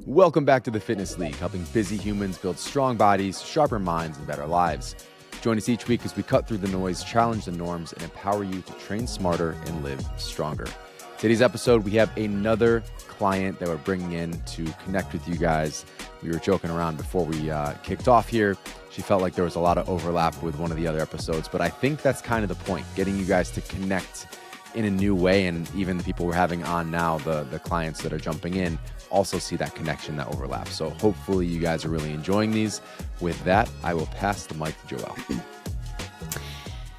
Welcome back to the Fitness League, helping busy humans build strong bodies, sharper minds, and better lives. Join us each week as we cut through the noise, challenge the norms, and empower you to train smarter and live stronger. Today's episode, we have another client that we're bringing in to connect with you guys. We were joking around before we kicked off here. She felt like there was a lot of overlap with one of the other episodes, but I think that's kind of the point, getting you guys to connect in a new way. And even the people we're having on now, the clients that are jumping in, also see that connection, that overlap. So hopefully you guys are really enjoying these. With that, I will pass the mic to Joelle.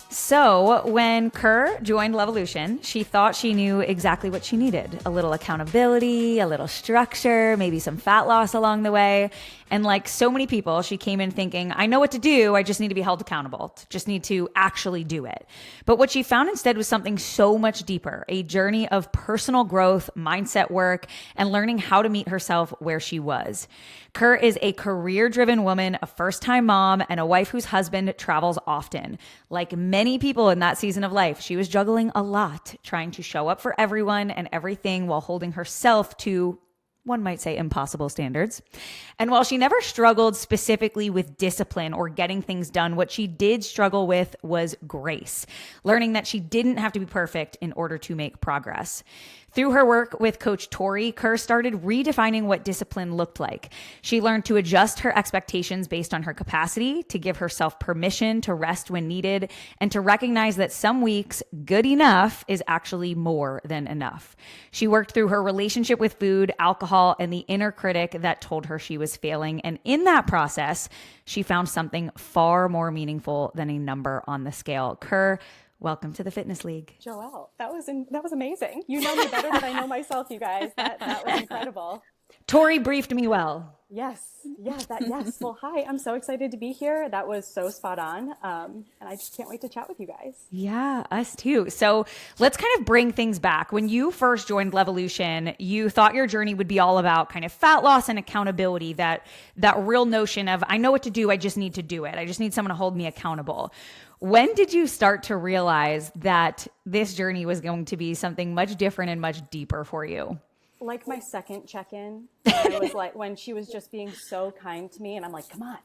So when Kerr joined Levolution, she thought she knew exactly what she needed. A little accountability, a little structure, maybe some fat loss along the way. And like so many people, she came in thinking, I know what to do. I just need to be held accountable. Just need to actually do it. But what she found instead was something so much deeper, a journey of personal growth, mindset work, and learning how to meet herself where she was. Kerr is a career-driven woman, a first-time mom, and a wife whose husband travels often. Like many people in that season of life, she was juggling a lot, trying to show up for everyone and everything while holding herself to, one might say, impossible standards. And while she never struggled specifically with discipline or getting things done, what she did struggle with was grace, learning that she didn't have to be perfect in order to make progress. Through her work with Coach Tori, Kerr started redefining what discipline looked like. She learned to adjust her expectations based on her capacity, to give herself permission to rest when needed, and to recognize that some weeks, good enough is actually more than enough. She worked through her relationship with food, alcohol, and the inner critic that told her she was failing. And in that process, she found something far more meaningful than a number on the scale. Kerr, welcome to the Fitness League. Joelle, that was amazing. You know me better than I know myself, you guys. That was incredible. Tori briefed me well. Yes. Well, hi, I'm so excited to be here. That was so spot on. And I just can't wait to chat with you guys. Yeah, us too. So let's kind of bring things back. When you first joined Levolution, you thought your journey would be all about kind of fat loss and accountability, that real notion of, I know what to do, I just need to do it. I just need someone to hold me accountable. When did you start to realize that this journey was going to be something much different and much deeper for you? Like my second check-in, I was like, when she was just being so kind to me, and I'm like, come on,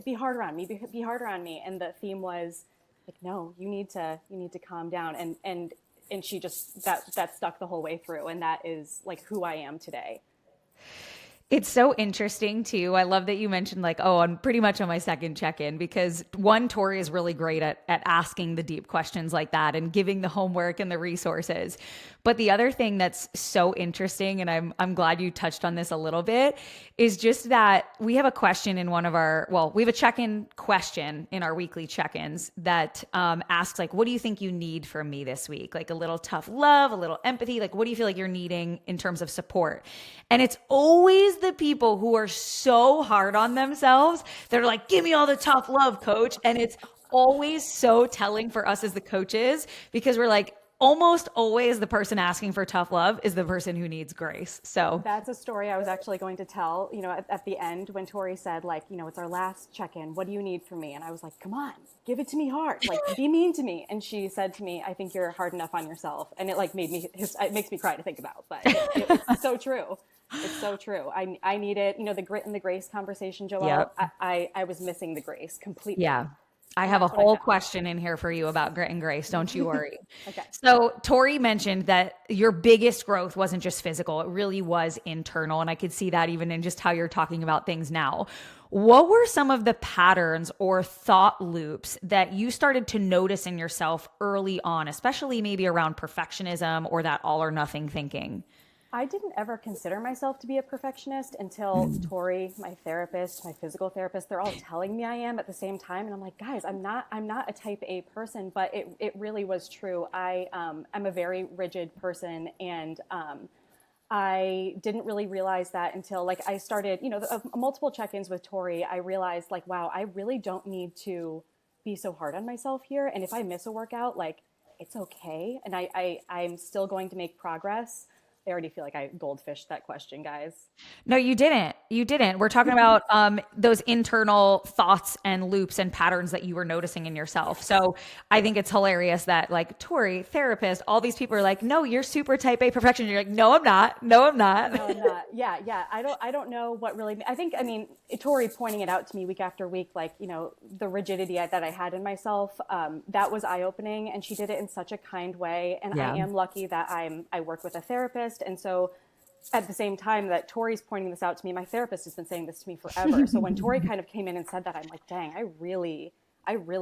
be harder on me, be harder on me. And the theme was like, no, you need to calm down. And she just, that stuck the whole way through. And that is like who I am today. It's so interesting too. I love that you mentioned like, oh, I'm pretty much on my second check-in, because one, Tori is really great at asking the deep questions like that and giving the homework and the resources. But the other thing that's so interesting, and I'm glad you touched on this a little bit, is just that we have a question in we have a check-in question in our weekly check-ins that asks like, what do you think you need from me this week? Like a little tough love, a little empathy. Like, what do you feel like you're needing in terms of support? And it's always the people who are so hard on themselves that are like, give me all the tough love, coach. And it's always so telling for us as the coaches, because we're like, almost always the person asking for tough love is the person who needs grace. So that's a story I was actually going to tell, at the end when Tori said like, it's our last check-in. What do you need from me? And I was like, come on, give it to me hard. Like, be mean to me. And she said to me, I think you're hard enough on yourself. And it like it makes me cry to think about, but it's so true. It's so true. I need it. The grit and the grace conversation, Joelle. Yep. I was missing the grace completely. Yeah. I have a whole question in here for you about grit and grace. Don't you worry. Okay. So Tori mentioned that your biggest growth wasn't just physical. It really was internal. And I could see that even in just how you're talking about things now. What were some of the patterns or thought loops that you started to notice in yourself early on, especially maybe around perfectionism or that all or nothing thinking? I didn't ever consider myself to be a perfectionist until Tori, my therapist, my physical therapist, they're all telling me I am at the same time. And I'm like, guys, I'm not a type A person, but it really was true. I'm a very rigid person, and I didn't really realize that until like I started, multiple check-ins with Tori. I realized like, wow, I really don't need to be so hard on myself here. And if I miss a workout, like it's okay. And I'm still going to make progress. I already feel like I goldfished that question, guys. No, you didn't. You didn't. We're talking about those internal thoughts and loops and patterns that you were noticing in yourself. So I think it's hilarious that like Tori, therapist, all these people are like, no, you're super type A perfectionist. You're like, no, I'm not. No, I'm not. No, I'm not. Yeah. I don't know what really, I mean, Tori pointing it out to me week after week, like, you know, the rigidity that I had in myself, that was eye opening, and she did it in such a kind way. And Yeah. I am lucky that I work with a therapist. And so at the same time that Tori's pointing this out to me, my therapist has been saying this to me forever. So when Tori kind of came in and said that, I'm like, dang, I really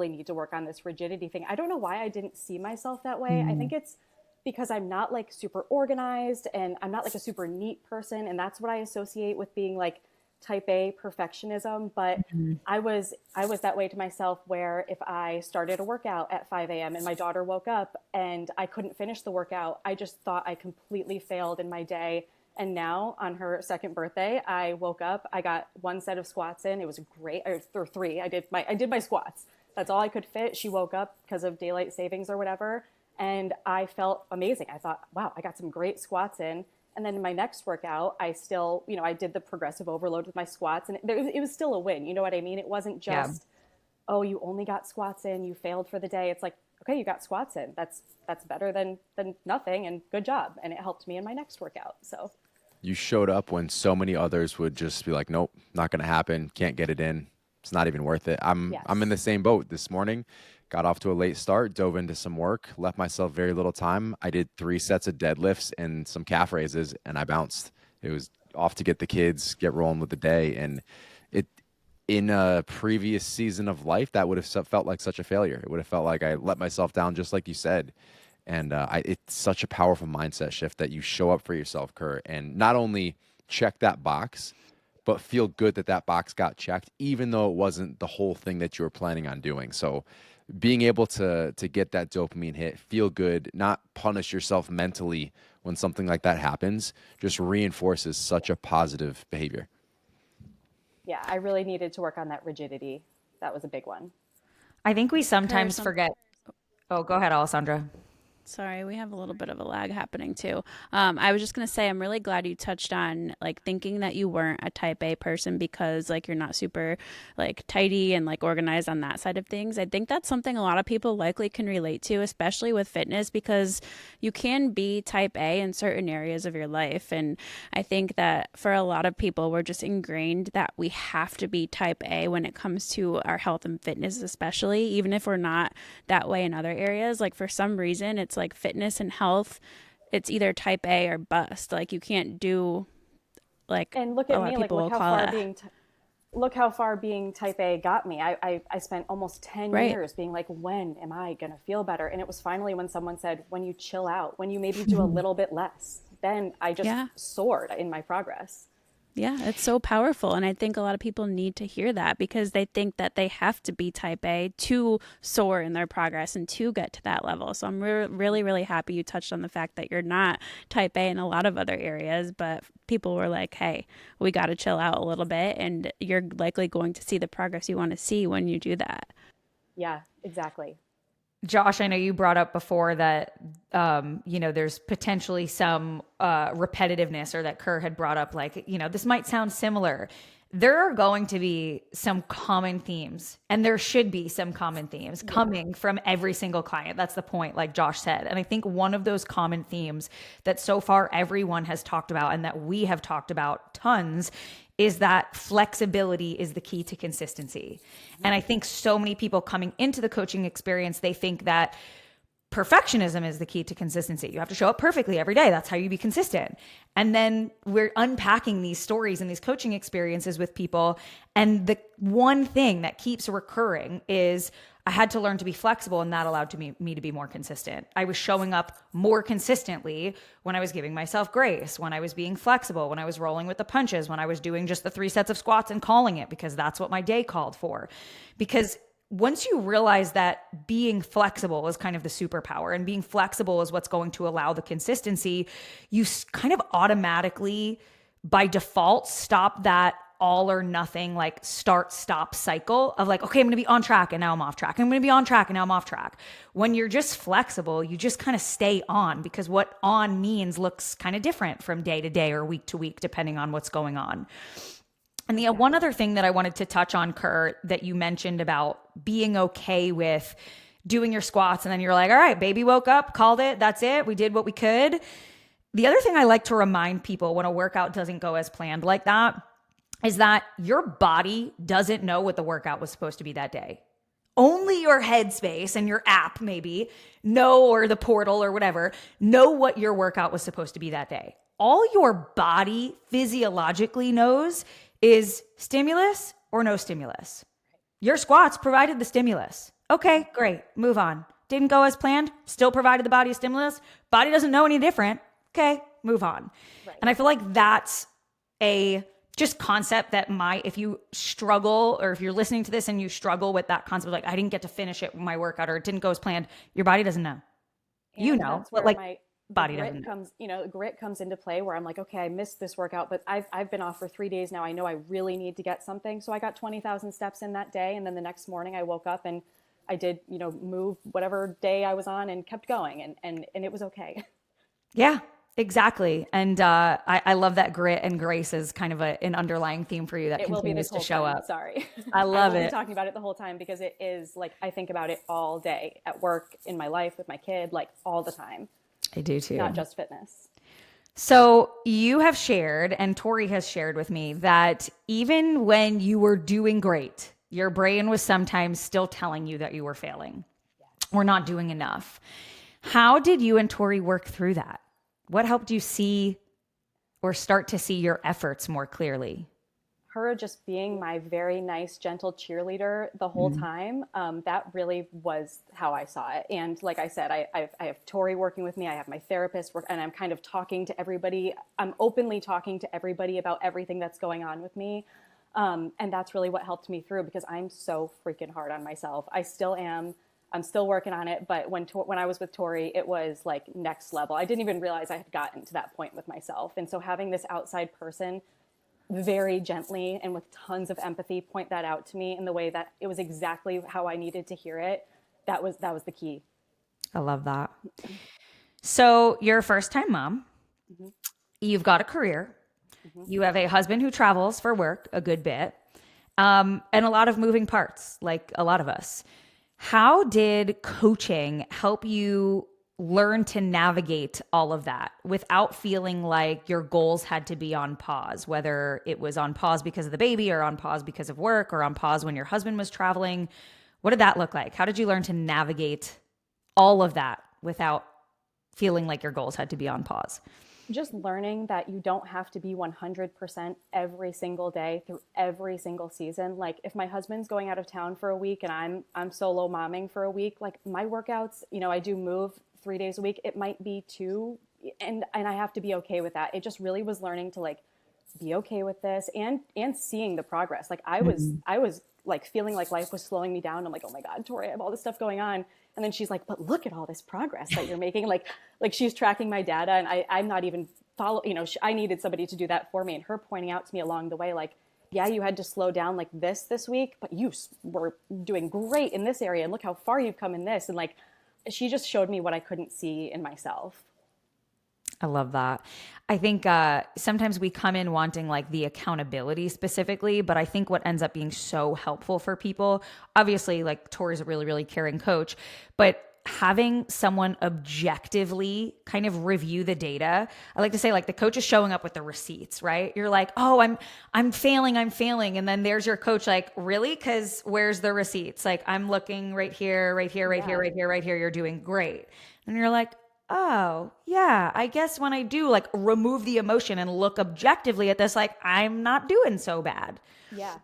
need to work on this rigidity thing. I don't know why I didn't see myself that way. I think it's because I'm not like super organized, and I'm not like a super neat person. And that's what I associate with being like type A perfectionism. But I was that way to myself, where if I started a workout at 5 a.m. and my daughter woke up and I couldn't finish the workout, I just thought I completely failed in my day. And now on her second birthday, I woke up, I got one set of squats in. It was great, or three. I did my squats. That's all I could fit. She woke up because of daylight savings or whatever. And I felt amazing. I thought, wow, I got some great squats in. And then in my next workout, I still, you know, I did the progressive overload with my squats, and it was still a win. You know what I mean? It wasn't just, oh, you only got squats in, you failed for the day. It's like, okay, you got squats in. That's better than nothing, and good job. And it helped me in my next workout. So You showed up when so many others would just be like, nope, not going to happen. Can't get it in. It's not even worth it. I'm in the same boat this morning. Got off to a late start, dove into some work, left myself very little time. I did 3 sets of deadlifts and some calf raises, and I bounced. It was off to get the kids, get rolling with the day. And it, in a previous season of life, that would have felt like such a failure. It would have felt like I let myself down, just like you said. And it's such a powerful mindset shift that you show up for yourself, Kurt, and not only check that box, but feel good that that box got checked, even though it wasn't the whole thing that you were planning on doing. So being able to get that dopamine hit, feel good, not punish yourself mentally when something like that happens, just reinforces such a positive behavior. yeah, I really needed to work on that rigidity. That was a big one. I think we sometimes forget. Oh, go ahead, Alessandra. Sorry, we have a little bit of a lag happening too. I was just going to say, I'm really glad you touched on like thinking that you weren't a type A person because like you're not super like tidy and like organized on that side of things. I think that's something a lot of people likely can relate to, especially with fitness, because you can be type A in certain areas of your life. And I think that for a lot of people, we're just ingrained that we have to be type A when it comes to our health and fitness, especially even if we're not that way in other areas. Like for some reason, it's like fitness and health, it's either type A or bust. Like you can't do like, and look at a lot me, of like people look will how call far it. look how far being type A got me. I spent almost 10 Right. years being like, when am I going to feel better? And it was finally when someone said, when you chill out, when you maybe do a little bit less, then I just soared in my progress. Yeah, it's so powerful. And I think a lot of people need to hear that because they think that they have to be type A to soar in their progress and to get to that level. So I'm really, really happy you touched on the fact that you're not type A in a lot of other areas, but people were like, hey, we got to chill out a little bit. And you're likely going to see the progress you want to see when you do that. Yeah, exactly. Josh, I know you brought up before that, there's potentially some repetitiveness, or that Kerr had brought up, like, this might sound similar. There are going to be some common themes, and there should be some common themes coming from every single client. That's the point, like Josh said. And I think one of those common themes that so far everyone has talked about and that we have talked about tons is that flexibility is the key to consistency. And I think so many people coming into the coaching experience, they think that perfectionism is the key to consistency. You have to show up perfectly every day. That's how you be consistent. And then we're unpacking these stories and these coaching experiences with people. And the one thing that keeps recurring is I had to learn to be flexible, and that allowed me to be more consistent. I was showing up more consistently when I was giving myself grace, when I was being flexible, when I was rolling with the punches, when I was doing just the 3 sets of squats and calling it because that's what my day called for. Because once you realize that being flexible is kind of the superpower, and being flexible is what's going to allow the consistency, you kind of automatically, by default, stop that all or nothing, like start stop cycle of like, okay, I'm going to be on track and now I'm off track. I'm going to be on track and now I'm off track. When you're just flexible, you just kind of stay on, because what on means looks kind of different from day to day or week to week, depending on what's going on. And the one other thing that I wanted to touch on, Kurt, that you mentioned about being okay with doing your squats and then you're like, all right, baby woke up, called it, that's it, we did what we could. The other thing I like to remind people when a workout doesn't go as planned like that is that your body doesn't know what the workout was supposed to be that day. Only your headspace and your app maybe know, or the portal or whatever, know what your workout was supposed to be that day. All your body physiologically knows is stimulus or no stimulus. Your squats provided the stimulus. Okay, great, move on. Didn't go as planned, still provided the body a stimulus. Body doesn't know any different. Okay, move on. Right. And I feel like that's a just concept that if you struggle, or if you're listening to this and you struggle with that concept, like I didn't get to finish it my workout, or it didn't go as planned, your body doesn't know. And you know, that's where but like my body grit doesn't comes, grit comes into play, where I'm like, okay, I missed this workout, but I've been off for 3 days now. I know I really need to get something. So I got 20,000 steps in that day. And then the next morning I woke up and I did, move whatever day I was on and kept going, and it was okay. Yeah, exactly. And I love that grit and grace is kind of an underlying theme for you that it will be continues this whole to show time. up. Sorry. I love will it. Be talking about it the whole time, because it is like, I think about it all day at work, in my life, with my kid, like all the time. I do too. Not just fitness. So you have shared, and Tori has shared with me, that even when you were doing great, your brain was sometimes still telling you that you were failing or not doing enough. How did you and Tori work through that? What helped you see or start to see your efforts more clearly? Her just being my very nice, gentle cheerleader the whole time, that really was how I saw it. And like I said, I have Tori working with me. I have my therapist and I'm kind of talking to everybody. I'm openly talking to everybody about everything that's going on with me. And that's really what helped me through, because I'm so freaking hard on myself. I still am. I'm still working on it. But when I was with Tori, it was like next level. I didn't even realize I had gotten to that point with myself. And so having this outside person very gently and with tons of empathy point that out to me in the way that it was exactly how I needed to hear it, that was the key. I love that. So you're a first-time mom. Mm-hmm. You've got a career. Mm-hmm. You have a husband who travels for work a good bit, and a lot of moving parts, like a lot of us. How did coaching help you learn to navigate all of that without feeling like your goals had to be on pause, whether it was on pause because of the baby, or on pause because of work, or on pause when your husband was traveling? What did that look like? How did you learn to navigate all of that without feeling like your goals had to be on pause? Just learning that you don't have to be 100% every single day through every single season. Like if my husband's going out of town for a week and I'm solo momming for a week, like my workouts, I do move 3 days a week. It might be 2, and I have to be okay with that. It just really was learning to like be okay with this and seeing the progress. Like I was like feeling like life was slowing me down. I'm like, oh my God, Tori, I have all this stuff going on. And then she's like, but look at all this progress that you're making. Like she's tracking my data, and I'm not even I needed somebody to do that for me. And her pointing out to me along the way, like, yeah, you had to slow down like this week, but you were doing great in this area. And look how far you've come in this. And like, she just showed me what I couldn't see in myself. I love that. I think sometimes we come in wanting like the accountability specifically, but I think what ends up being so helpful for people, obviously like Tori's a really, really caring coach, but having someone objectively kind of review the data. I like to say like the coach is showing up with the receipts, right? You're like, oh, I'm failing. And then there's your coach like, really? Because where's the receipts? Like I'm looking right here, right here, right here, right here, right here. You're doing great. And you're like, oh, yeah, I guess when I do like remove the emotion and look objectively at this, like I'm not doing so bad. Yeah,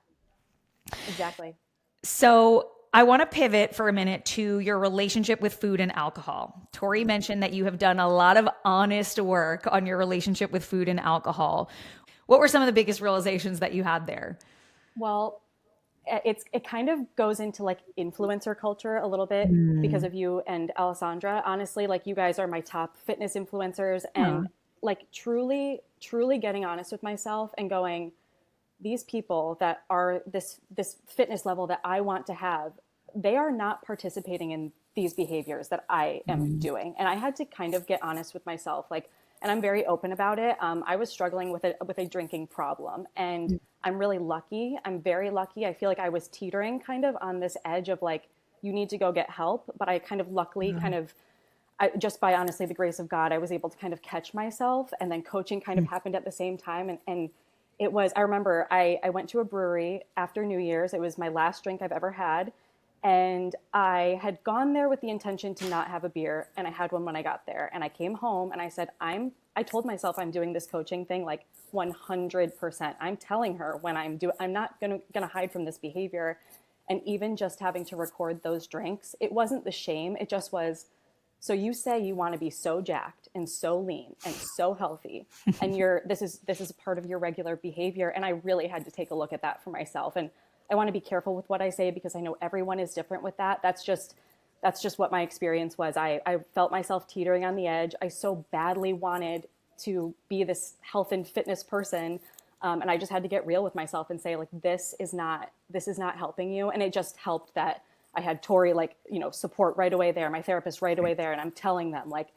exactly. So I want to pivot for a minute to your relationship with food and alcohol. Tori mentioned that you have done a lot of honest work on your relationship with food and alcohol. What were some of the biggest realizations that you had there? Well, it kind of goes into like influencer culture a little bit because of you and Alessandra. Honestly, like you guys are my top fitness influencers, and like truly getting honest with myself and going, these people that are this fitness level that I want to have, they are not participating in these behaviors that I am doing. And I had to kind of get honest with myself, like, and I'm very open about it. I was struggling with a drinking problem, and I'm really lucky. I'm very lucky. I feel like I was teetering kind of on this edge of like, you need to go get help. But I kind of luckily just by honestly the grace of God, I was able to kind of catch myself, and then coaching kind of happened at the same time. And it was, I remember I went to a brewery after New Year's. It was my last drink I've ever had. And I had gone there with the intention to not have a beer, and I had one when I got there. And I came home and I said, I told myself I'm doing this coaching thing like 100%. I'm telling her when I'm not gonna hide from this behavior. And even just having to record those drinks, it wasn't the shame. It just was, so you say you want to be so jacked and so lean and so healthy, and this is a part of your regular behavior. And I really had to take a look at that for myself. And I want to be careful with what I say, because I know everyone is different with that. That's just what my experience was. I felt myself teetering on the edge. I so badly wanted to be this health and fitness person. And I just had to get real with myself and say, like, this is not helping you. And it just helped that I had Tori, like, support right away there, my therapist right away there. And I'm telling them, like,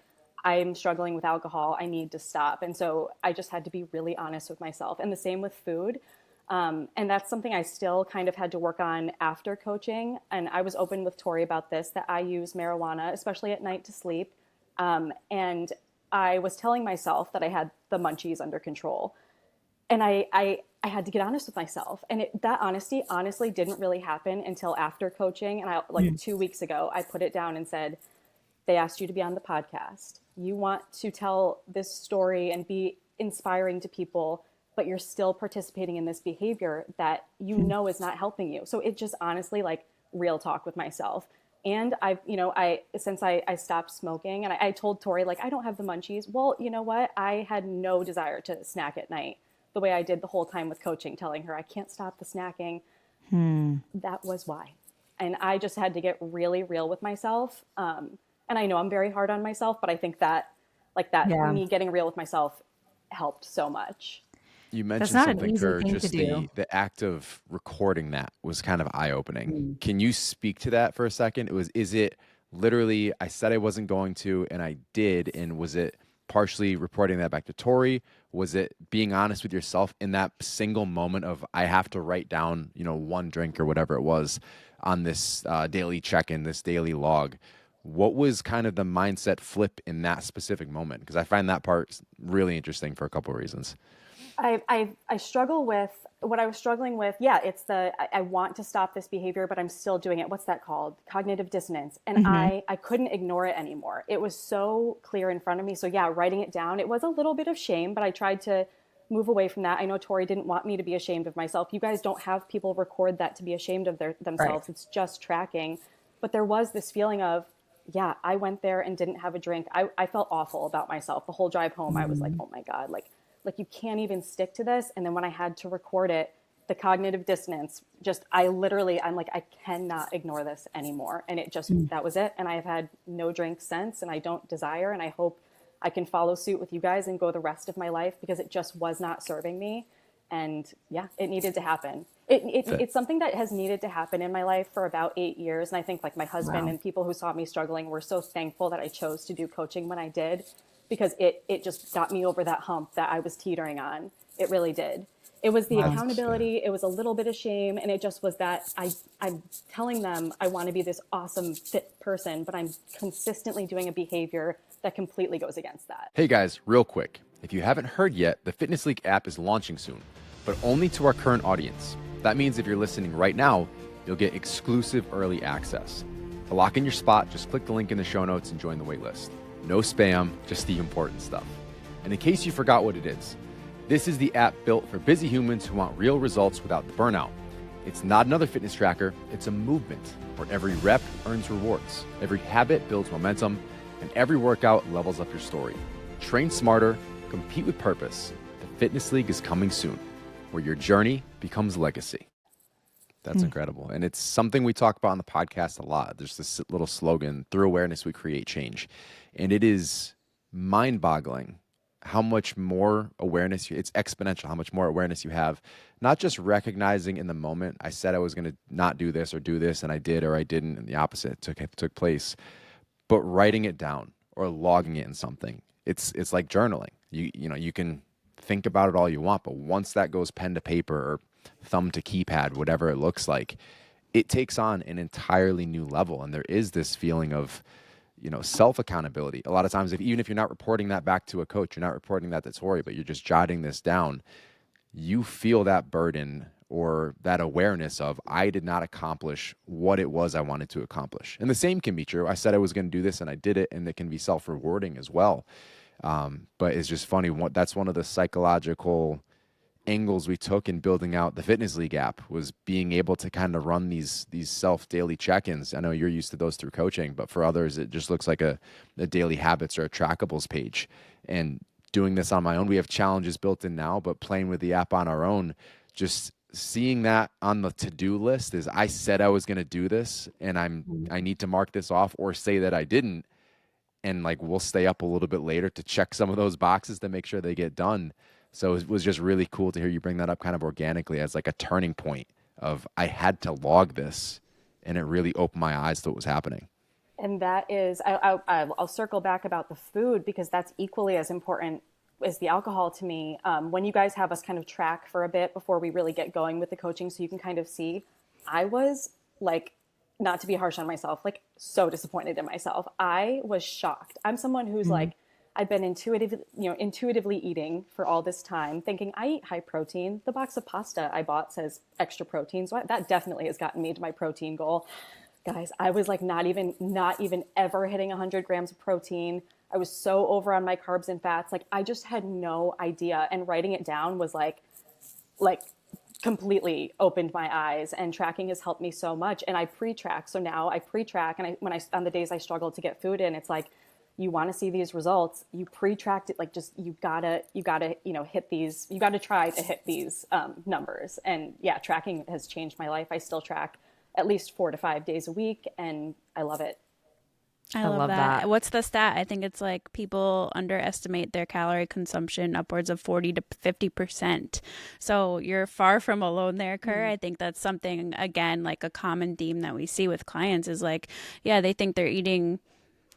I'm struggling with alcohol. I need to stop. And so I just had to be really honest with myself. And the same with food. And that's something I still kind of had to work on after coaching. And I was open with Tori about this, that I use marijuana, especially at night, to sleep. And I was telling myself that I had the munchies under control. And I had to get honest with myself. And that honesty honestly didn't really happen until after coaching. And 2 weeks ago, I put it down and said, they asked you to be on the podcast. You want to tell this story and be inspiring to people, but you're still participating in this behavior that is not helping you. So it just honestly, like, real talk with myself. And since I stopped smoking, and I told Tori, like, I don't have the munchies. Well, you know what? I had no desire to snack at night the way I did the whole time with coaching, telling her I can't stop the snacking. That was why. And I just had to get really real with myself. And I know I'm very hard on myself, but I think that me getting real with myself helped so much. You mentioned not an something, easy Kerr, thing to just do. the act of recording that was kind of eye-opening. Can you speak to that for a second? Is it literally, I said I wasn't going to, and I did, and was it partially reporting that back to Tori? Was it being honest with yourself in that single moment of, I have to write down, one drink or whatever it was on this daily check-in, this daily log? What was kind of the mindset flip in that specific moment? Because I find that part really interesting for a couple of reasons. I struggle with what I was struggling with. Yeah, it's I want to stop this behavior, but I'm still doing it. What's that called? Cognitive dissonance. And I couldn't ignore it anymore. It was so clear in front of me. So yeah, writing it down, it was a little bit of shame, but I tried to move away from that. I know Tori didn't want me to be ashamed of myself. You guys don't have people record that to be ashamed of themselves. Right. It's just tracking. But there was this feeling of, yeah, I went there and didn't have a drink. I felt awful about myself. The whole drive home, I was like, oh my God, like you can't even stick to this. And then when I had to record it, the cognitive dissonance, I'm like, I cannot ignore this anymore. And it just, that was it. And I've had no drink since, and I don't desire. And I hope I can follow suit with you guys and go the rest of my life, because it just was not serving me. And yeah, it needed to happen. It's something that has needed to happen in my life for about 8 years. And I think, like, my husband and people who saw me struggling were so thankful that I chose to do coaching when I did, because it just got me over that hump that I was teetering on. It really did. It was the accountability. It was a little bit of shame. And it just was that I'm telling them I want to be this awesome fit person, but I'm consistently doing a behavior that completely goes against that. Hey guys, real quick. If you haven't heard yet, the Fitness League app is launching soon, but only to our current audience. That means if you're listening right now, you'll get exclusive early access. To lock in your spot, just click the link in the show notes and join the waitlist. No spam, just the important stuff. And in case you forgot what it is, this is the app built for busy humans who want real results without the burnout. It's not another fitness tracker, it's a movement where every rep earns rewards, every habit builds momentum, and every workout levels up your story. Train smarter, compete with purpose. The Fitness League is coming soon, where your journey becomes legacy. That's incredible. And it's something we talk about on the podcast a lot. There's this little slogan, through awareness, we create change. And it is mind-boggling how much more awareness it's exponential, how much more awareness you have, not just recognizing in the moment, I said I was going to not do this or do this, and I did or I didn't, and the opposite took place, but writing it down or logging it in something. It's like journaling. You can think about it all you want, but once that goes pen to paper or thumb to keypad, whatever it looks like, it takes on an entirely new level. And there is this feeling of, self accountability. A lot of times, even if you're not reporting that back to a coach, you're not reporting that to Tori, but you're just jotting this down, you feel that burden or that awareness of, I did not accomplish what it was I wanted to accomplish. And the same can be true. I said I was going to do this and I did it, and it can be self-rewarding as well. But it's just funny. That's one of the psychological angles we took in building out the Fitness League app, was being able to kind of run these self daily check-ins. I know you're used to those through coaching, but for others, it just looks like a daily habits or a trackables page. And doing this on my own, we have challenges built in now, but playing with the app on our own, just seeing that on the to-do list is, I said I was going to do this and I need to mark this off or say that I didn't. And like, we'll stay up a little bit later to check some of those boxes to make sure they get done. So it was just really cool to hear you bring that up kind of organically as like a turning point of, I had to log this, and it really opened my eyes to what was happening. And that is, I'll circle back about the food, because that's equally as important as the alcohol to me. When you guys have us kind of track for a bit before we really get going with the coaching, so you can kind of see, I was like, not to be harsh on myself, like so disappointed in myself. I was shocked. I'm someone who's like, I've been intuitively eating for all this time, thinking I eat high protein. The box of pasta I bought says extra protein, so that definitely has gotten me to my protein goal. Guys, I was like not even ever hitting 100 grams of protein. I was so over on my carbs and fats. Like, I just had no idea. And writing it down was like completely opened my eyes, and tracking has helped me so much. And I pre-track. So now I pre-track, and on the days I struggle to get food in, it's like, you want to see these results, you pre-tracked it. Like, just, you gotta, hit these, you gotta try to hit these numbers. And yeah, tracking has changed my life. I still track at least 4 to 5 days a week, and I love it. I love that. What's the stat? I think it's like people underestimate their calorie consumption upwards of 40 to 50%. So you're far from alone there, Kerr. I think that's something, again, like a common theme that we see with clients is like, yeah, they think they're eating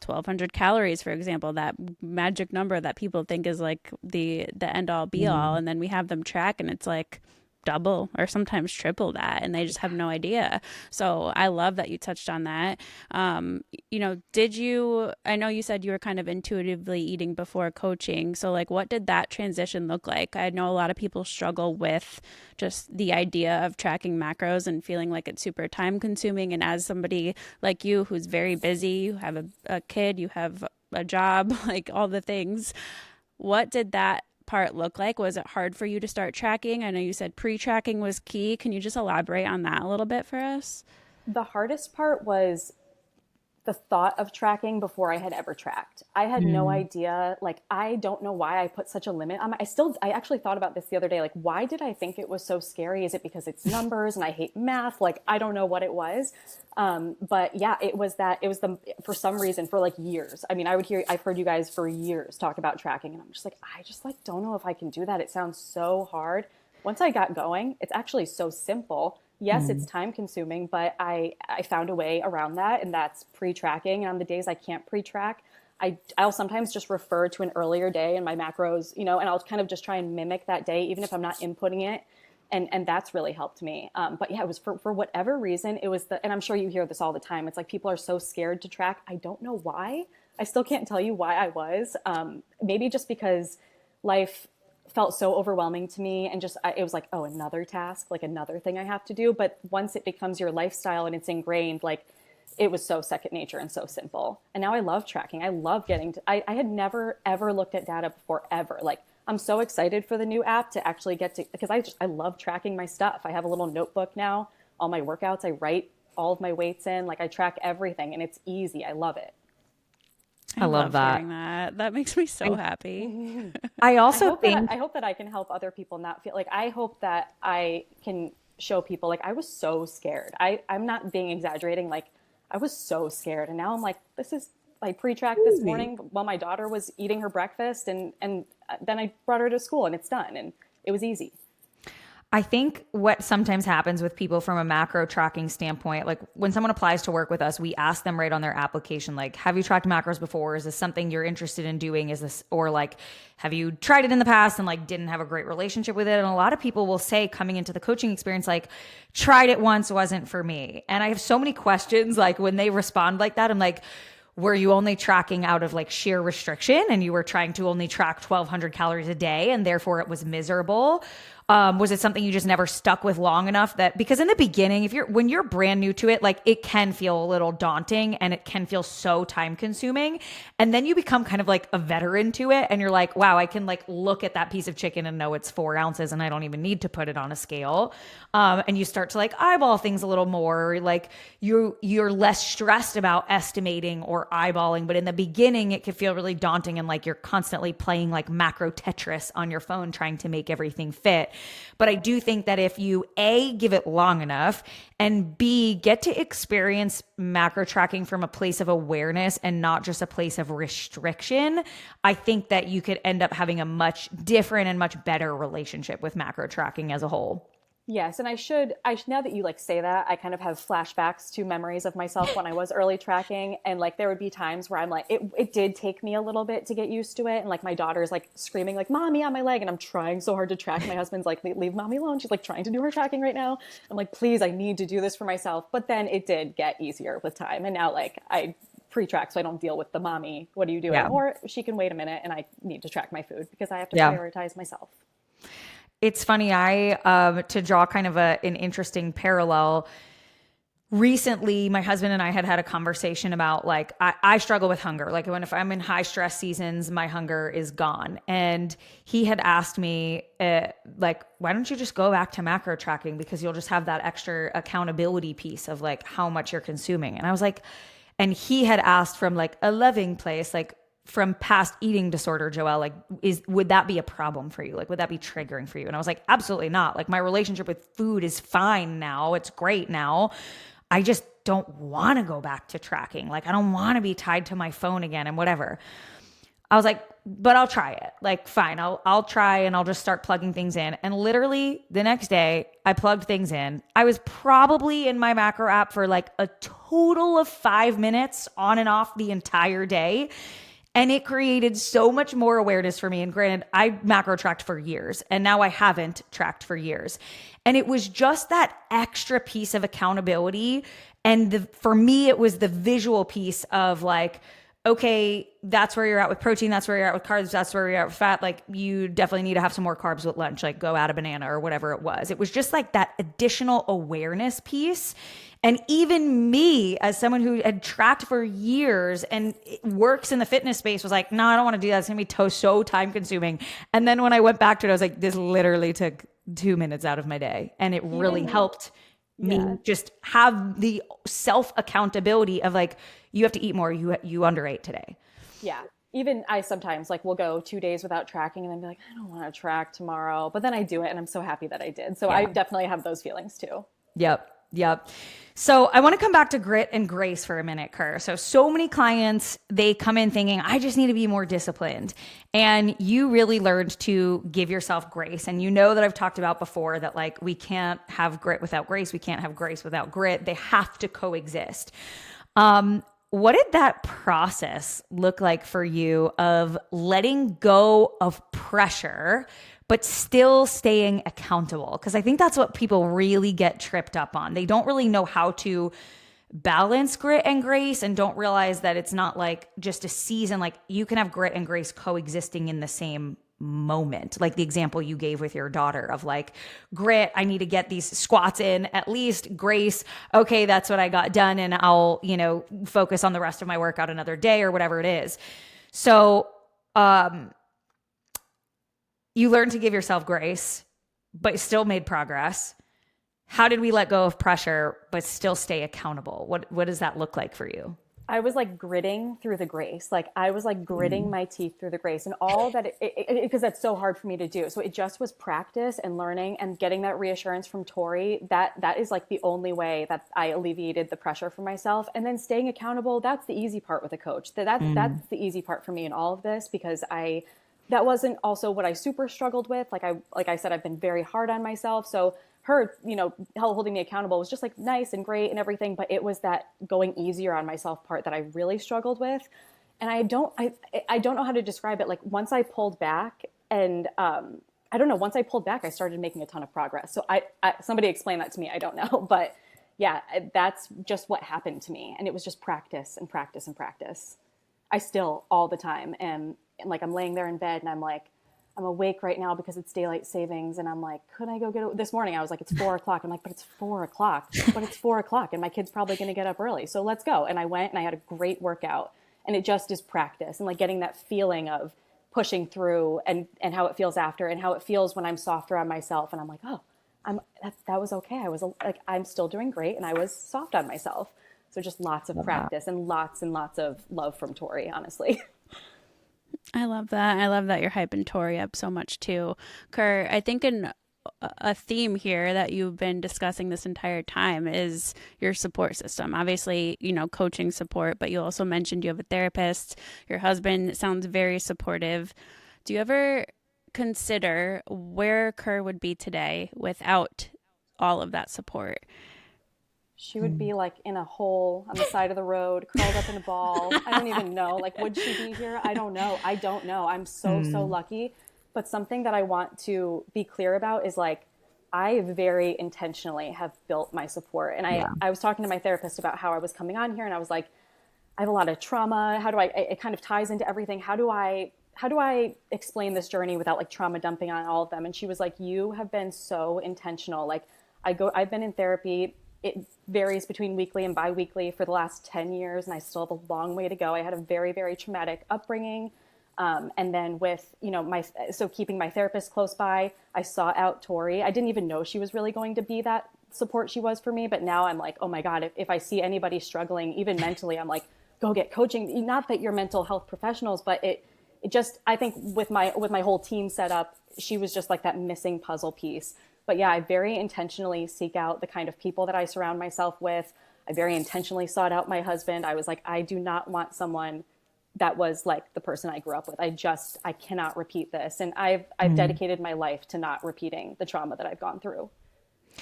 1,200 calories, for example, that magic number that people think is like the end all be all. And then we have them track, and it's like double or sometimes triple that, and they just have no idea. So I love that you touched on that. I know you said you were kind of intuitively eating before coaching. So like, what did that transition look like? I know a lot of people struggle with just the idea of tracking macros and feeling like it's super time consuming. And as somebody like you, who's very busy, you have a kid, you have a job, like all the things, what did that part look like? Was it hard for you to start tracking? I know you said pre-tracking was key. Can you just elaborate on that a little bit for us? The hardest part was the thought of tracking before I had ever tracked. I had no idea. Like, I don't know why I put such a limit on I actually thought about this the other day. Like, why did I think it was so scary? Is it because it's numbers and I hate math? Like, I don't know what it was. But yeah, for some reason, for like years. I mean, I've heard you guys for years talk about tracking, and I'm just like, I just like don't know if I can do that. It sounds so hard. Once I got going, it's actually so simple. Yes, it's time consuming, but I found a way around that, and that's pre-tracking. And on the days I can't pre-track, I'll sometimes just refer to an earlier day in my macros, and I'll kind of just try and mimic that day, even if I'm not inputting it. And that's really helped me. But yeah, it was for whatever reason, it was and I'm sure you hear this all the time. It's like, people are so scared to track. I don't know why. I still can't tell you why I was. Maybe just because life felt so overwhelming to me, and it was like, oh, another task, like another thing I have to do. But once it becomes your lifestyle and it's ingrained, like, it was so second nature and so simple. And now I love tracking. I love I had never ever looked at data before, ever. Like, I'm so excited for the new app to actually because I love tracking my stuff. I have a little notebook now, all my workouts, I write all of my weights in, like, I track everything, and it's easy. I love it. I love that. Hearing that. That makes me so happy. I also I hope that I can help other people not feel like, I hope that I can show people, like, I was so scared. I'm not being exaggerating. Like, I was so scared. And now I'm like, this is I pre-tracked this morning while my daughter was eating her breakfast, and then I brought her to school, and it's done, and it was easy. I think what sometimes happens with people from a macro tracking standpoint, like when someone applies to work with us, we ask them right on their application, like, have you tracked macros before? Is this something you're interested in doing? Is this, or like, have you tried it in the past and like didn't have a great relationship with it? And a lot of people will say coming into the coaching experience, like, tried it once, wasn't for me. And I have so many questions, like when they respond like that, I'm like, were you only tracking out of like sheer restriction and you were trying to only track 1,200 calories a day and therefore it was miserable? Was it something you just never stuck with long enough that, because in the beginning, when you're brand new to it, like it can feel a little daunting and it can feel so time consuming. And then you become kind of like a veteran to it. And you're like, wow, I can like look at that piece of chicken and know it's 4 ounces and I don't even need to put it on a scale. And you start to like eyeball things a little more, like you're less stressed about estimating or eyeballing. But in the beginning, it could feel really daunting and like you're constantly playing like macro Tetris on your phone, trying to make everything fit. But I do think that if you A, give it long enough, and B, get to experience macro tracking from a place of awareness and not just a place of restriction, I think that you could end up having a much different and much better relationship with macro tracking as a whole. Yes, and now that you like say that, I kind of have flashbacks to memories of myself when I was early tracking, and like there would be times where I'm like, it did take me a little bit to get used to it, and like my daughter's like screaming like mommy on my leg, and I'm trying so hard to track. My husband's like, leave mommy alone. She's like trying to do her tracking right now. I'm like, please, I need to do this for myself. But then it did get easier with time, and now like I pre-track so I don't deal with the mommy, what are you doing? Yeah. Or she can wait a minute and I need to track my food because I have to Yeah. prioritize myself. It's funny, to draw kind of an interesting parallel, recently my husband and I had a conversation about like, I struggle with hunger. Like if I'm in high stress seasons, my hunger is gone. And he had asked me, like, why don't you just go back to macro tracking? Because you'll just have that extra accountability piece of like how much you're consuming. And I was like, and he had asked from like a loving place, like, from past eating disorder, Joelle, like, would that be a problem for you? Like, would that be triggering for you? And I was like, absolutely not. Like, my relationship with food is fine now. It's great now. I just don't want to go back to tracking. Like, I don't want to be tied to my phone again and whatever. I was like, but I'll try it. Like, fine, I'll try and I'll just start plugging things in. And literally the next day I plugged things in. I was probably in my macro app for like a total of 5 minutes on and off the entire day. And it created so much more awareness for me. And granted, I macro tracked for years and now I haven't tracked for years. And it was just that extra piece of accountability. And for me, it was the visual piece of like, okay, that's where you're at with protein. That's where you're at with carbs. That's where you're at with fat. Like you definitely need to have some more carbs with lunch, like go add a banana or whatever it was. It was just like that additional awareness piece. And even me, as someone who had tracked for years and works in the fitness space, was like, no, I don't want to do that. It's going to be so time consuming. And then when I went back to it, I was like, this literally took 2 minutes out of my day. And it really helped me just have the self accountability of like, you have to eat more. You underate today. Yeah. Even I sometimes like will go 2 days without tracking and then be like, I don't want to track tomorrow. But then I do it and I'm so happy that I did. So I definitely have those feelings too. Yep. So I want to come back to grit and grace for a minute, Kerr. So many clients, they come in thinking, I just need to be more disciplined. And you really learned to give yourself grace. And you know that I've talked about before that like, we can't have grit without grace. We can't have grace without grit. They have to coexist. What did that process look like for you of letting go of pressure, but still staying accountable? Because I think that's what people really get tripped up on. They don't really know how to balance grit and grace and don't realize that it's not like just a season. Like you can have grit and grace coexisting in the same moment. Like the example you gave with your daughter of like, grit, I need to get these squats in at least. Grace, okay, that's what I got done and I'll, focus on the rest of my workout another day or whatever it is. So, you learned to give yourself grace, but still made progress. How did we let go of pressure, but still stay accountable? What does that look like for you? I was like gritting through the grace. Like I was like gritting my teeth through the grace, and all that because that's so hard for me to do. So it just was practice and learning and getting that reassurance from Tori. That is like the only way that I alleviated the pressure for myself. And then staying accountable, that's the easy part with a coach. That's the easy part for me in all of this, because that wasn't also what I super struggled with. Like I said, I've been very hard on myself. So her, holding me accountable was just like nice and great and everything, but it was that going easier on myself part that I really struggled with. And I don't know how to describe it. Like once I pulled back and, I don't know, once I pulled back, I started making a ton of progress. So somebody explain that to me. I don't know, but yeah, that's just what happened to me. And it was just practice and practice and practice. I still all the time. And like, I'm laying there in bed and I'm like, I'm awake right now because it's daylight savings. And I'm like, could I go this morning? I was like, it's 4:00. I'm like, but it's 4:00, but it's 4:00 and my kid's probably going to get up early. So let's go. And I went and I had a great workout, and it just is practice and like getting that feeling of pushing through and how it feels after and how it feels when I'm softer on myself. And I'm like, oh, that was okay. I was like, I'm still doing great. And I was soft on myself. So just lots of practice and lots of love from Tori, honestly. I love that. I love that you're hyping Tori up so much too. Kerr, I think a theme here that you've been discussing this entire time is your support system. Obviously, coaching support, but you also mentioned you have a therapist. Your husband sounds very supportive. Do you ever consider where Kerr would be today without all of that support? She would be like in a hole on the side of the road, curled up in a ball. I don't even know. Like, would she be here? I don't know. I'm so lucky. But something that I want to be clear about is like, I very intentionally have built my support. And I was talking to my therapist about how I was coming on here, and I was like, I have a lot of trauma. How do it kind of ties into everything. How do I explain this journey without like trauma dumping on all of them? And she was like, you have been so intentional. Like I've been in therapy. It varies between weekly and biweekly for the last 10 years, and I still have a long way to go. I had a very, very traumatic upbringing. And then with, keeping my therapist close by, I sought out Tori. I didn't even know she was really going to be that support she was for me. But now I'm like, oh my God, if I see anybody struggling, even mentally, I'm like, go get coaching. Not that you're mental health professionals, but it just, I think with my whole team set up, she was just like that missing puzzle piece. But yeah, I very intentionally seek out the kind of people that I surround myself with. I very intentionally sought out my husband. I was like, I do not want someone that was like the person I grew up with. I cannot repeat this. And I've dedicated my life to not repeating the trauma that I've gone through.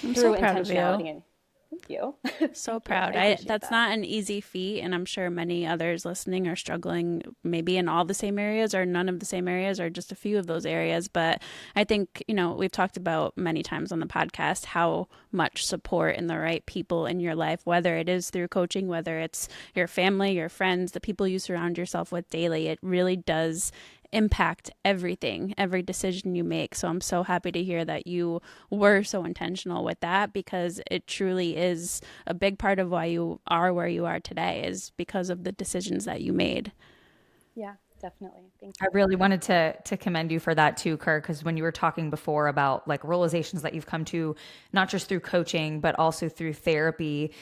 I'm so proud of you. And thank you. So proud. That's not an easy feat. And I'm sure many others listening are struggling maybe in all the same areas or none of the same areas or just a few of those areas. But I think, we've talked about many times on the podcast how much support and the right people in your life, whether it is through coaching, whether it's your family, your friends, the people you surround yourself with daily, it really does impact everything, every decision you make. So I'm so happy to hear that you were so intentional with that, because it truly is a big part of why you are where you are today is because of the decisions that you made. Yeah, definitely. Thank you. I really wanted to commend you for that too, Kerr, because when you were talking before about like realizations that you've come to, not just through coaching, but also through therapy,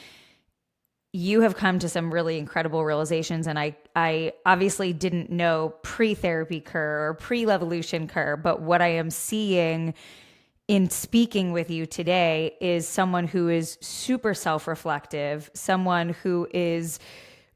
you have come to some really incredible realizations. And I obviously didn't know pre-therapy Kerr or pre-Levolution Kerr, but what I am seeing in speaking with you today is someone who is super self-reflective, someone who is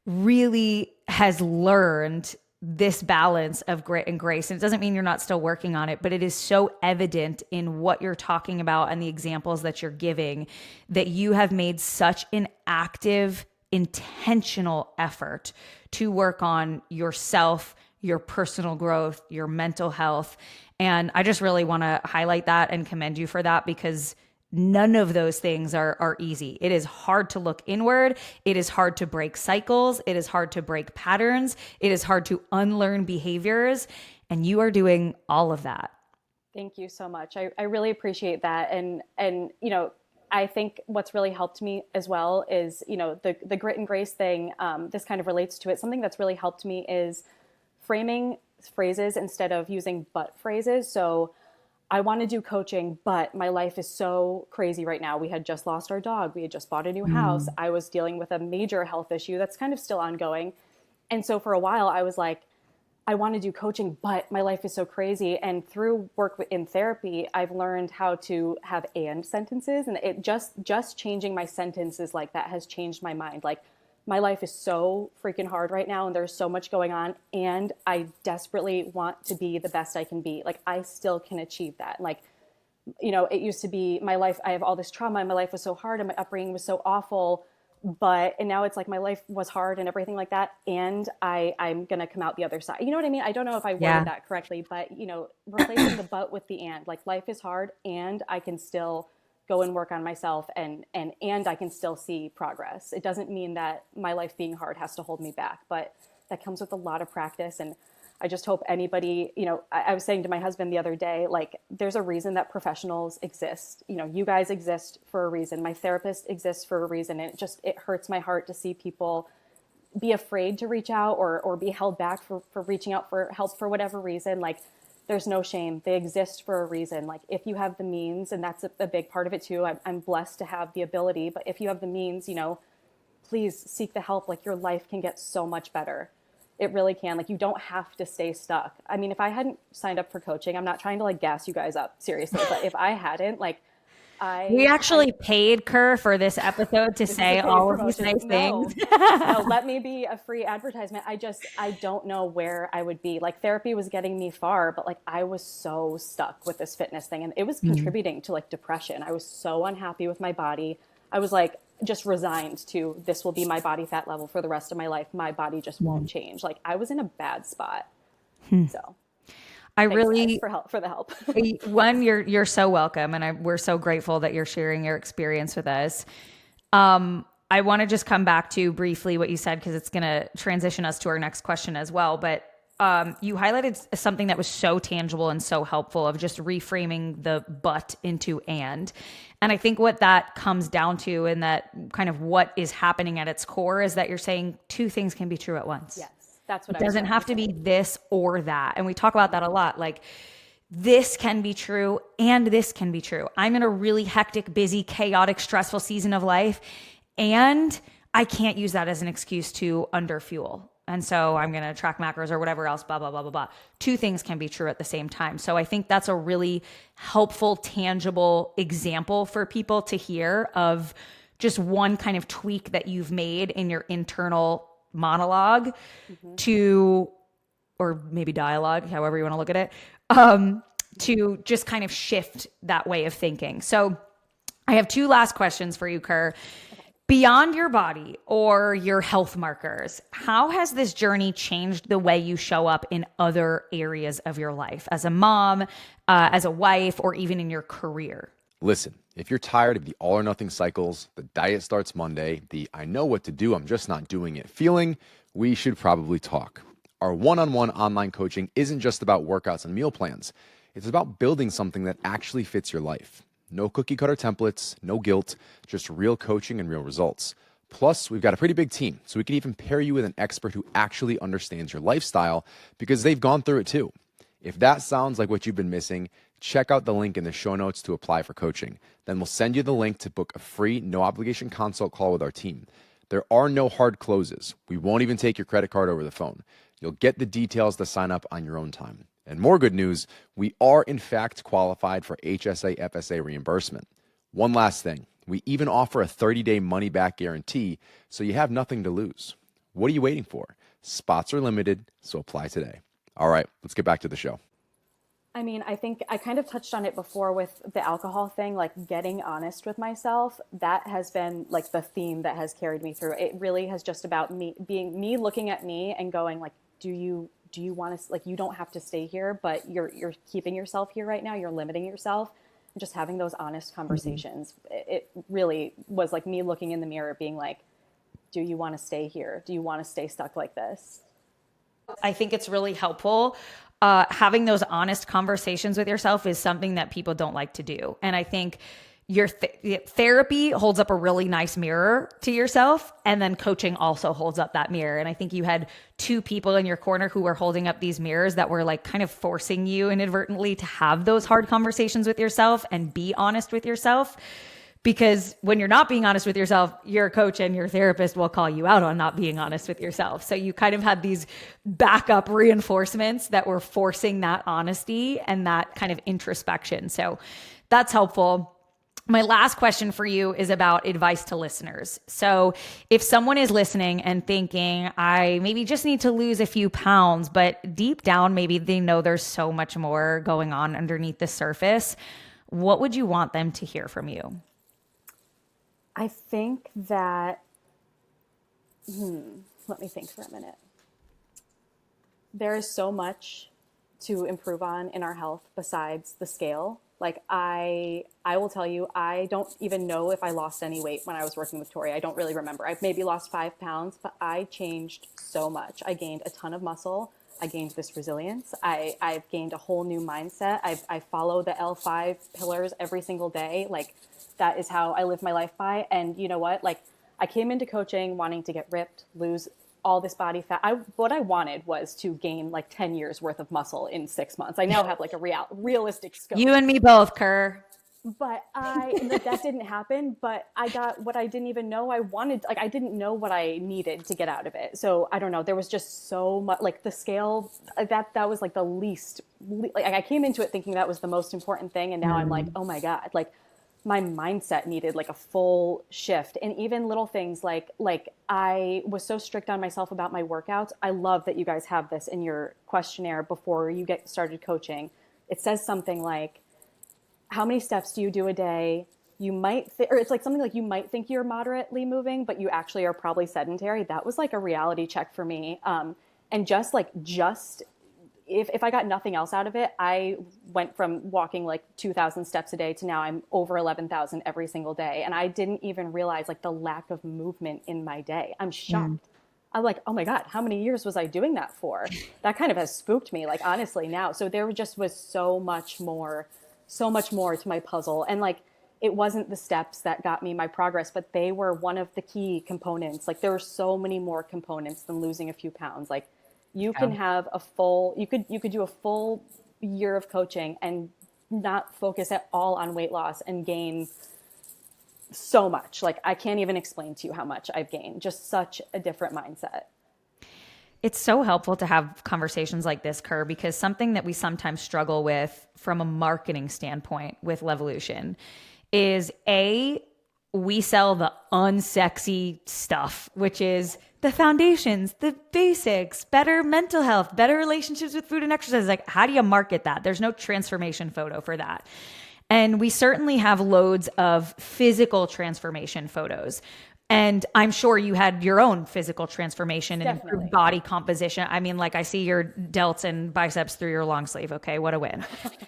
really has learned this balance of grit and grace. And it doesn't mean you're not still working on it, but it is so evident in what you're talking about and the examples that you're giving that you have made such an active, intentional effort to work on yourself, your personal growth, your mental health. And I just really want to highlight that and commend you for that, because none of those things are easy. It is hard to look inward. It is hard to break cycles. It is hard to break patterns. It is hard to unlearn behaviors. And you are doing all of that. Thank you so much. I really appreciate that. And I think what's really helped me as well is, the grit and grace thing, this kind of relates to it. Something that's really helped me is framing phrases instead of using but phrases. So I want to do coaching, but my life is so crazy right now. We had just lost our dog. We had just bought a new house. I was dealing with a major health issue that's kind of still ongoing. And so for a while I was like, I want to do coaching, but my life is so crazy. And through work in therapy, I've learned how to have and sentences, and it just changing my sentences like that has changed my mind. Like, my life is so freaking hard right now, and there's so much going on, and I desperately want to be the best I can be. Like, I still can achieve that. Like, it used to be my life, I have all this trauma, and my life was so hard, and my upbringing was so awful. And now it's like my life was hard and everything like that, and I'm gonna come out the other side. You know what I mean? I don't know if I worded that correctly, but replacing the but with the and. Like, life is hard, and I can still go and work on myself, and I can still see progress. It doesn't mean that my life being hard has to hold me back, but that comes with a lot of practice. And I just hope anybody, I was saying to my husband the other day, like, there's a reason that professionals exist. You guys exist for a reason. My therapist exists for a reason. And it hurts my heart to see people be afraid to reach out or be held back for reaching out for help for whatever reason. Like, there's no shame. They exist for a reason. Like, if you have the means, and that's a big part of it too. I'm blessed to have the ability, but if you have the means, please seek the help. Like, your life can get so much better. It really can. Like, you don't have to stay stuck. I mean, if I hadn't signed up for coaching, I'm not trying to gas you guys up, seriously, but if I hadn't, we actually paid Kerr for this episode to say all of these nice things. No, let me be a free advertisement. I don't know where I would be. Like, therapy was getting me far, but I was so stuck with this fitness thing, and it was contributing to depression. I was so unhappy with my body. I was just resigned to, this will be my body fat level for the rest of my life. My body just won't change. I was in a bad spot. So thanks, guys, for the help. One, you're so welcome, and we're so grateful that you're sharing your experience with us. I want to just come back to briefly what you said, because it's going to transition us to our next question as well. But you highlighted something that was so tangible and so helpful, of just reframing the but into and. And I think what that comes down to, and that kind of what is happening at its core, is that you're saying two things can be true at once. Yes, that's what it doesn't have to be this or that. And we talk about that a lot. Like, this can be true and this can be true. I'm in a really hectic, busy, chaotic, stressful season of life, and I can't use that as an excuse to underfuel. And so I'm going to track macros or whatever else, blah, blah, blah, blah, blah. Two things can be true at the same time. So I think that's a really helpful, tangible example for people to hear, of just one kind of tweak that you've made in your internal monologue to, or maybe dialogue, however you want to look at it, to just kind of shift that way of thinking. So I have two last questions for you, Kerr. Beyond your body or your health markers, how has this journey changed the way you show up in other areas of your life, as a mom, as a wife, or even in your career? Listen, if you're tired of the all or nothing cycles, the diet starts Monday, the I know what to do, I'm just not doing it feeling, we should probably talk. Our one-on-one online coaching isn't just about workouts and meal plans. It's about building something that actually fits your life. No cookie cutter templates, no guilt, just real coaching and real results. Plus, we've got a pretty big team, so we can even pair you with an expert who actually understands your lifestyle, because they've gone through it too. If that sounds like what you've been missing, check out the link in the show notes to apply for coaching. Then we'll send you the link to book a free, no obligation consult call with our team. There are no hard closes. We won't even take your credit card over the phone. You'll get the details to sign up on your own time. And more good news, we are in fact qualified for HSA FSA reimbursement. One last thing, we even offer a 30-day money-back guarantee, so you have nothing to lose. What are you waiting for? Spots are limited, so apply today. All right, let's get back to the show. I mean, I think I kind of touched on it before with the alcohol thing, getting honest with myself. That has been the theme that has carried me through. It really has just about me looking at me and going do you want to, you don't have to stay here, but you're keeping yourself here right now. You're limiting yourself, and just having those honest conversations. It really was me looking in the mirror being do you want to stay here? Do you want to stay stuck like this? I think it's really helpful. Having those honest conversations with yourself is something that people don't like to do. And I think your therapy holds up a really nice mirror to yourself, and then coaching also holds up that mirror. And I think you had two people in your corner who were holding up these mirrors that were like kind of forcing you inadvertently to have those hard conversations with yourself and be honest with yourself. Because when you're not being honest with yourself, your coach and your therapist will call you out on not being honest with yourself. So you kind of had these backup reinforcements that were forcing that honesty and that kind of introspection. So that's helpful. My last question for you is about advice to listeners. So if someone is listening and thinking, I maybe just need to lose a few pounds, but deep down, maybe they know there's so much more going on underneath the surface, what would you want them to hear from you? I think that, let me think for a minute. There is so much to improve on in our health besides the scale. Like I will tell you, I don't even know if I lost any weight when I was working with Tori. I don't really remember. I've maybe lost 5 pounds, but I changed so much. I gained a ton of muscle. I gained this resilience. I've gained a whole new mindset. I follow the L5 pillars every single day. Like that is how I live my life by. And you know what? Like I came into coaching wanting to get ripped, lose all this body fat. What I wanted was to gain like 10 years worth of muscle in 6 months. I now have like a realistic scope. You and me both, Kerr. But that didn't happen, but I got what I didn't even know I wanted. Like I didn't know what I needed to get out of it. So I don't know. There was just so much, like the scale that was like the least, like I came into it thinking that was the most important thing. And now I'm like, oh my God, like my mindset needed like a full shift. And even little things like I was so strict on myself about my workouts. I love that you guys have this in your questionnaire before you get started coaching. It says something like, how many steps do you do a day? You might, or it's like something like you might think you're moderately moving, but you actually are probably sedentary. That was like a reality check for me. And just if I got nothing else out of it, I went from walking like 2,000 steps a day to now I'm over 11,000 every single day. And I didn't even realize like the lack of movement in my day. I'm shocked. I'm like, oh my God, how many years was I doing that for? That kind of has spooked me, like honestly now. So there just was so much more to my puzzle. And like, it wasn't the steps that got me my progress, but they were one of the key components. Like there were so many more components than losing a few pounds. Like you can have you could do a full year of coaching and not focus at all on weight loss and gain so much. Like I can't even explain to you how much I've gained, just such a different mindset. It's so helpful to have conversations like this, Kerr, because something that we sometimes struggle with from a marketing standpoint with Levolution is we sell the unsexy stuff, which is the foundations, the basics, better mental health, better relationships with food and exercise. Like, how do you market that? There's no transformation photo for that. And we certainly have loads of physical transformation photos. And I'm sure you had your own physical transformation and improved body composition. I mean, like I see your delts and biceps through your long sleeve. Okay, what a win.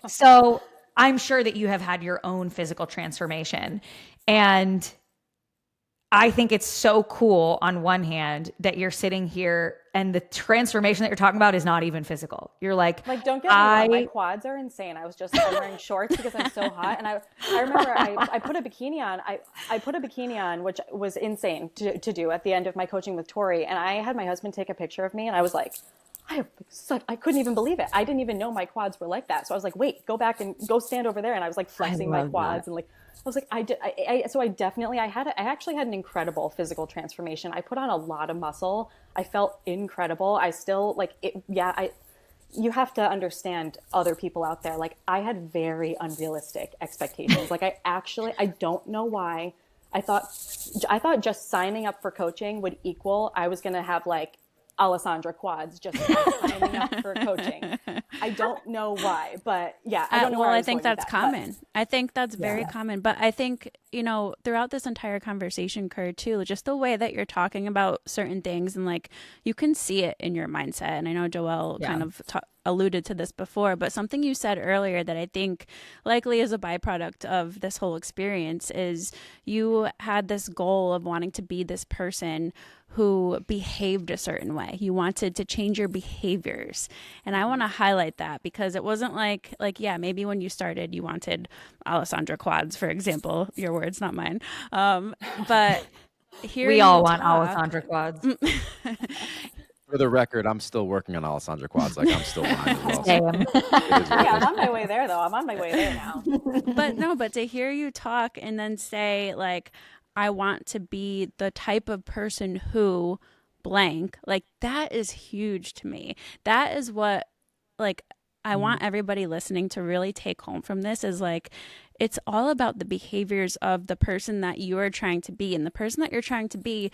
So I'm sure that you have had your own physical transformation. And I think it's so cool on one hand that you're sitting here and the transformation that you're talking about is not even physical. You're like don't get me wrong, my quads are insane. I'm wearing shorts because I'm so hot. And I remember I put a bikini on. I put a bikini on, which was insane to do at the end of my coaching with Tori. And I had my husband take a picture of me and I was like, I couldn't even believe it. I didn't even know my quads were like that. So I was like, wait, go back and go stand over there. And I was like flexing my quads and like, I was like, I actually had an incredible physical transformation. I put on a lot of muscle. I felt incredible. I still like it. Yeah. You have to understand other people out there. Like I had very unrealistic expectations. Like I don't know why I thought just signing up for coaching would equal, I was going to have like Alessandra quads just signing up for coaching. I don't know why, but yeah, I don't know. I think that's common. I think that's very common. But I think, throughout this entire conversation, Kurt, too, just the way that you're talking about certain things and like you can see it in your mindset. And I know Joelle kind of alluded to this before, but something you said earlier that I think likely is a byproduct of this whole experience is you had this goal of wanting to be this person who behaved a certain way. You wanted to change your behaviors. And I want to highlight that because it wasn't like, yeah, maybe when you started, you wanted Alessandra quads, for example, your words, not mine. But here We you all want talk. Alessandra quads. For the record, I'm still working on Alessandra quads. Like, I'm still behind as well. So Same. it is what Yeah, it I'm is. on my way there though. I'm on my way there now. But to hear you talk and then say, like, I want to be the type of person who blank, like, that is huge to me. That is what, like, I want everybody listening to really take home from this is like, it's all about the behaviors of the person that you are trying to be. And the person that you're trying to be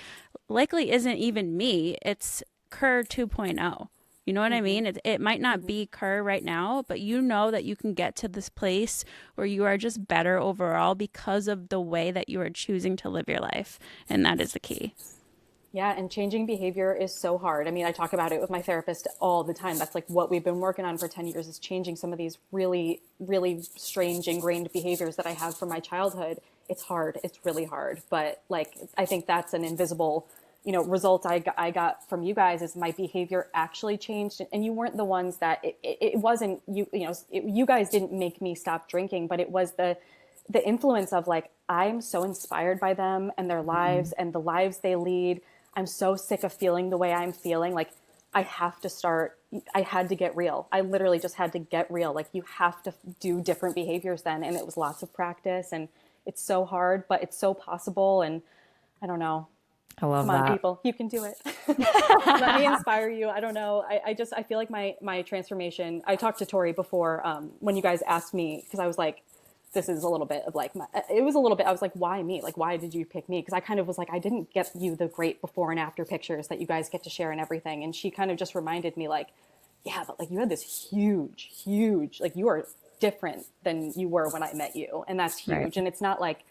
likely isn't even me. It's Kerr 2.0. You know what I mean? It might not be Kerr right now, but you know that you can get to this place where you are just better overall because of the way that you are choosing to live your life. And that is the key. Yeah, and changing behavior is so hard. I mean, I talk about it with my therapist all the time. That's like what we've been working on for 10 years is changing some of these really, really strange ingrained behaviors that I have from my childhood. It's hard. It's really hard. But like, I think that's an invisible, result I got from you guys is my behavior actually changed. And you weren't the ones that it wasn't you guys didn't make me stop drinking, but it was the influence of like, I'm so inspired by them and their lives and the lives they lead. I'm so sick of feeling the way I'm feeling. Like I had to get real. I literally just had to get real. Like you have to do different behaviors then. And it was lots of practice and it's so hard, but it's so possible. And I don't know. I love Come on, that. people, you can do it. Let me inspire you. I don't know. I feel like my transformation, I talked to Tori before when you guys asked me, because I was like, this is a little bit of like, I was like, why me? Like, why did you pick me? Because I kind of was like, I didn't get you the great before and after pictures that you guys get to share and everything. And she kind of just reminded me like, yeah, but like you had this huge, like you are different than you were when I met you. And that's huge. Right. And it's not like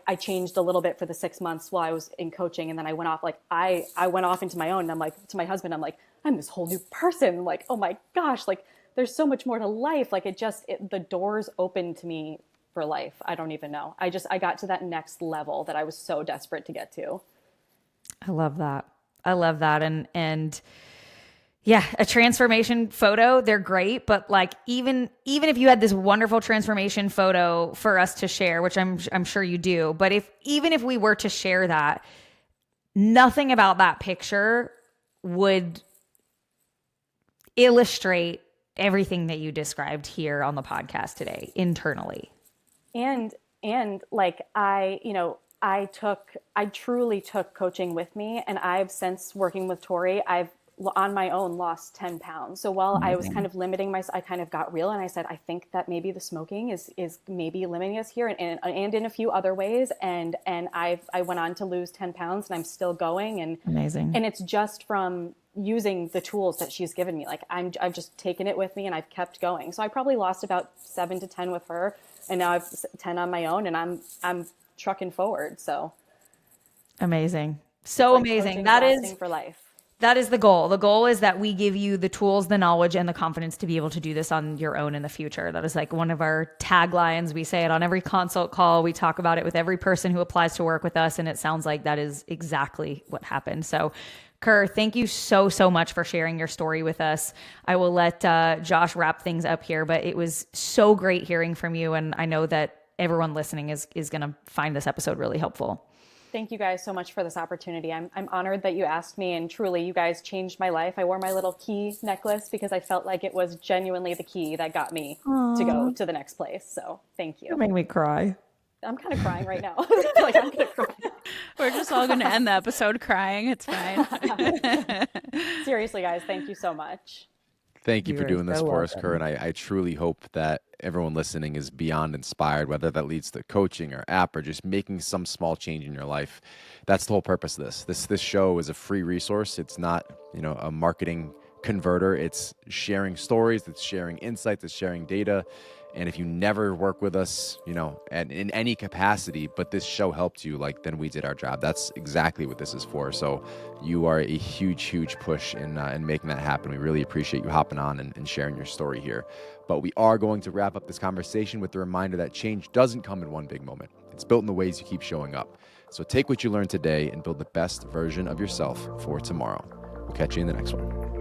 I changed a little bit for the 6 months while I was in coaching. And then I went off, like I went off into my own and I'm like, to my husband, I'm like, I'm this whole new person. I'm like, oh my gosh, like there's so much more to life. Like the doors opened to me for life. I don't even know. I got to that next level that I was so desperate to get to. I love that. And yeah, a transformation photo, they're great, but like even if you had this wonderful transformation photo for us to share, which I'm sure you do, but even if we were to share that, nothing about that picture would illustrate everything that you described here on the podcast today internally. And like I truly took coaching with me, and I've since working with Tori, I've on my own lost 10 pounds. So while I was kind of limiting myself, I kind of got real and I said, I think that maybe the smoking is maybe limiting us here and in a few other ways. And I went on to lose 10 pounds and I'm still going. And amazing. And it's just from using the tools that she's given me. Like I've just taken it with me and I've kept going. So I probably lost about 7 to 10 with her and now I've 10 on my own and I'm trucking forward. So amazing. So like amazing. That is for life. That is the goal. The goal is that we give you the tools, the knowledge, and the confidence to be able to do this on your own in the future. That is like one of our taglines. We say it on every consult call. We talk about it with every person who applies to work with us. And it sounds like that is exactly what happened. So Kerr, thank you so much for sharing your story with us. I will let Josh wrap things up here, but it was so great hearing from you. And I know that everyone listening is going to find this episode really helpful. Thank you guys so much for this opportunity. I'm honored that you asked me, and truly you guys changed my life. I wore my little key necklace because I felt like it was genuinely the key that got me to go to the next place. So thank you. You make me cry. I'm kind of crying right now. I feel like I'm going to cry. We're just all going to end the episode crying. It's fine. Seriously, guys, thank you so much. Thank you for doing this for us, Kerr. And I truly hope that everyone listening is beyond inspired, whether that leads to coaching or app or just making some small change in your life. That's the whole purpose of this. This show is a free resource. It's not, a marketing converter. It's sharing stories, it's sharing insights, it's sharing data. And if you never work with us, you know, and in any capacity, but this show helped you, like, then we did our job. That's exactly what this is for. So you are a huge, huge push in making that happen. We really appreciate you hopping on and sharing your story here. But we are going to wrap up this conversation with the reminder that change doesn't come in one big moment. It's built in the ways you keep showing up. So take what you learned today and build the best version of yourself for tomorrow. We'll catch you in the next one.